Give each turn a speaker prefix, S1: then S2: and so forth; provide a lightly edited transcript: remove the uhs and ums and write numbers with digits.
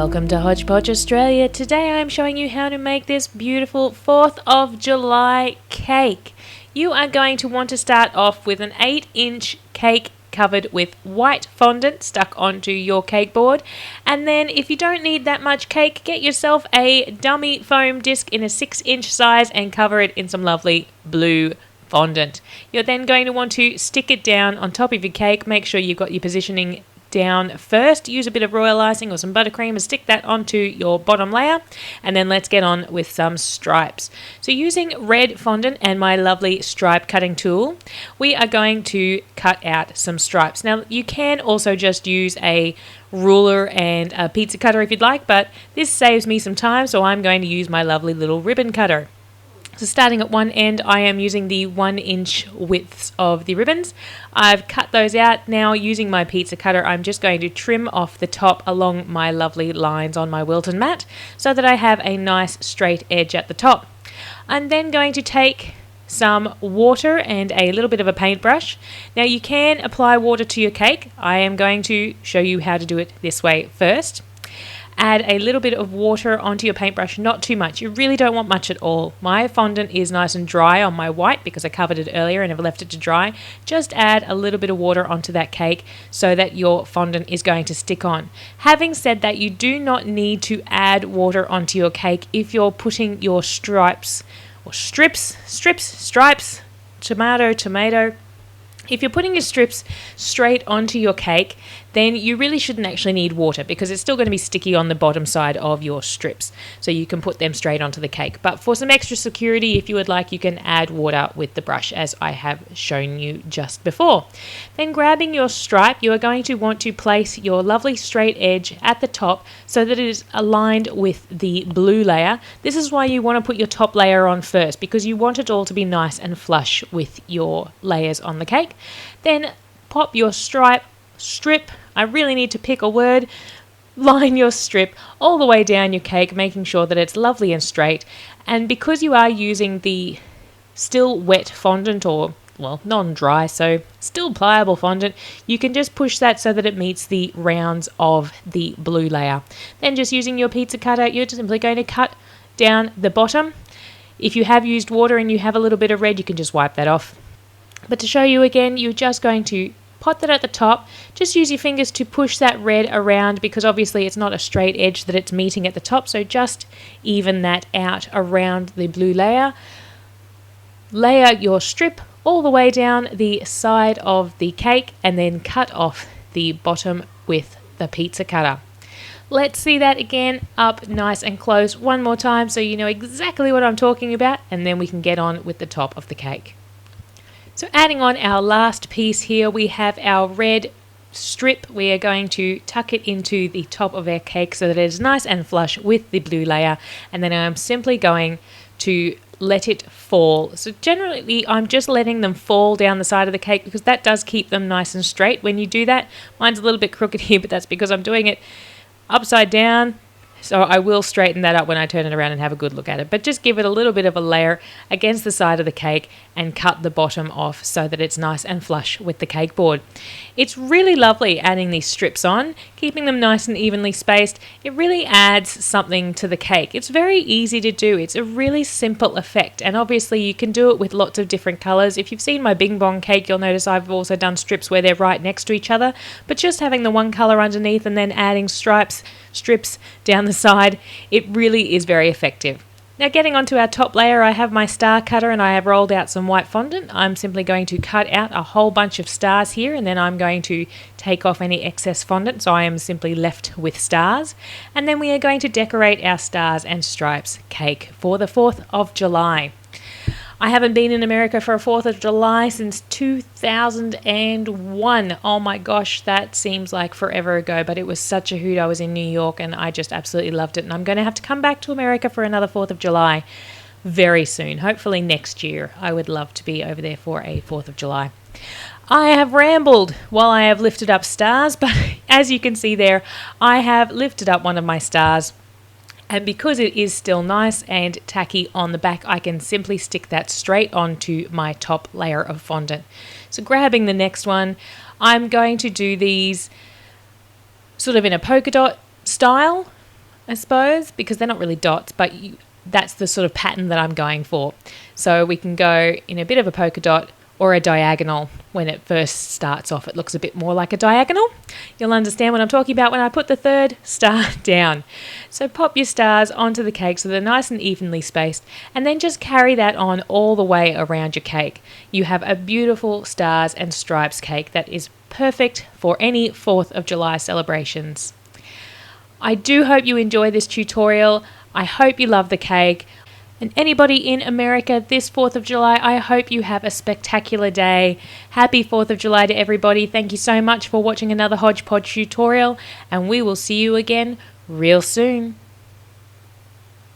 S1: Welcome to Hodge Podge Australia. Today I am showing you how to make this beautiful 4th of July cake. You are going to want to start off with an 8-inch cake covered with white fondant stuck onto your cake board, and then if you don't need that much cake, get yourself a dummy foam disc in a 6-inch size and cover it in some lovely blue fondant. You're then going to want to stick it down on top of your cake. Make sure you've got your positioning down first. Use a bit of royal icing or some buttercream and stick that onto your bottom layer, and then let's get on with some stripes. So using red fondant and my lovely stripe cutting tool, we are going to cut out some stripes. Now you can also just use a ruler and a pizza cutter if you'd like, but this saves me some time, so I'm going to use my lovely little ribbon cutter. So starting at one end, I am using the 1-inch widths of the ribbons. I've cut those out. Now using my pizza cutter, I'm just going to trim off the top along my lovely lines on my Wilton mat so that I have a nice straight edge at the top. I'm then going to take some water and a little bit of a paintbrush. Now you can apply water to your cake. I am going to show you how to do it this way first. Add a little bit of water onto your paintbrush, not too much. You really don't want much at all. My fondant is nice and dry on my white because I covered it earlier and never left it to dry. Just add a little bit of water onto that cake so that your fondant is going to stick on. Having said that, you do not need to add water onto your cake if you're putting your stripes, tomato. If you're putting your strips straight onto your cake, then you really shouldn't actually need water because it's still going to be sticky on the bottom side of your strips. So you can put them straight onto the cake. But for some extra security, if you would like, you can add water with the brush as I have shown you just before. Then grabbing your stripe, you are going to want to place your lovely straight edge at the top so that it is aligned with the blue layer. This is why you want to put your top layer on first, because you want it all to be nice and flush with your layers on the cake. Then pop your strip, I really need to pick a word, line your strip all the way down your cake, making sure that it's lovely and straight. And because you are using the still wet fondant, or well, non-dry, so still pliable fondant, you can just push that so that it meets the rounds of the blue layer. Then just using your pizza cutter, you're just simply going to cut down the bottom. If you have used water and you have a little bit of red, you can just wipe that off. But to show you again, you're just going to pot that at the top. Just use your fingers to push that red around because obviously it's not a straight edge that it's meeting at the top. So just even that out around the blue layer. Layer your strip all the way down the side of the cake and then cut off the bottom with the pizza cutter. Let's see that again up nice and close one more time so you know exactly what I'm talking about, and then we can get on with the top of the cake. So adding on our last piece here, we have our red strip. We are going to tuck it into the top of our cake so that it is nice and flush with the blue layer, and then I'm simply going to let it fall. So generally I'm just letting them fall down the side of the cake because that does keep them nice and straight when you do that. Mine's a little bit crooked here, but that's because I'm doing it upside down. So I will straighten that up when I turn it around and have a good look at it. But just give it a little bit of a layer against the side of the cake and cut the bottom off so that it's nice and flush with the cake board. It's really lovely adding these strips on, keeping them nice and evenly spaced. It really adds something to the cake. It's very easy to do. It's a really simple effect, and obviously you can do it with lots of different colours. If you've seen my Bing Bong cake, you'll notice I've also done strips where they're right next to each other, but just having the one colour underneath and then adding strips down the side, it really is very effective. Now getting onto our top layer, I have my star cutter and I have rolled out some white fondant. I'm simply going to cut out a whole bunch of stars here, and then I'm going to take off any excess fondant, so I am simply left with stars. And then we are going to decorate our stars and stripes cake for the 4th of July. I haven't been in America for a 4th of July since 2001. Oh my gosh, that seems like forever ago, but it was such a hoot. I was in New York and I just absolutely loved it. And I'm going to have to come back to America for another 4th of July very soon. Hopefully next year. I would love to be over there for a 4th of July. I have rambled while I have lifted up stars, but as you can see there, I have lifted up one of my stars. And because it is still nice and tacky on the back, I can simply stick that straight onto my top layer of fondant. So grabbing the next one, I'm going to do these sort of in a polka dot style. I suppose, because they're not really dots, but that's the sort of pattern that I'm going for. So we can go in a bit of a polka dot or a diagonal. When it first starts off, it looks a bit more like a diagonal. You'll understand what I'm talking about when I put the third star down. So pop your stars onto the cake so they're nice and evenly spaced, and then just carry that on all the way around your cake. You have a beautiful stars and stripes cake that is perfect for any 4th of July celebrations. I do hope you enjoy this tutorial. I hope you love the cake. And anybody in America this 4th of July, I hope you have a spectacular day. Happy 4th of July to everybody. Thank you so much for watching another Hodge Podge tutorial, and we will see you again real soon.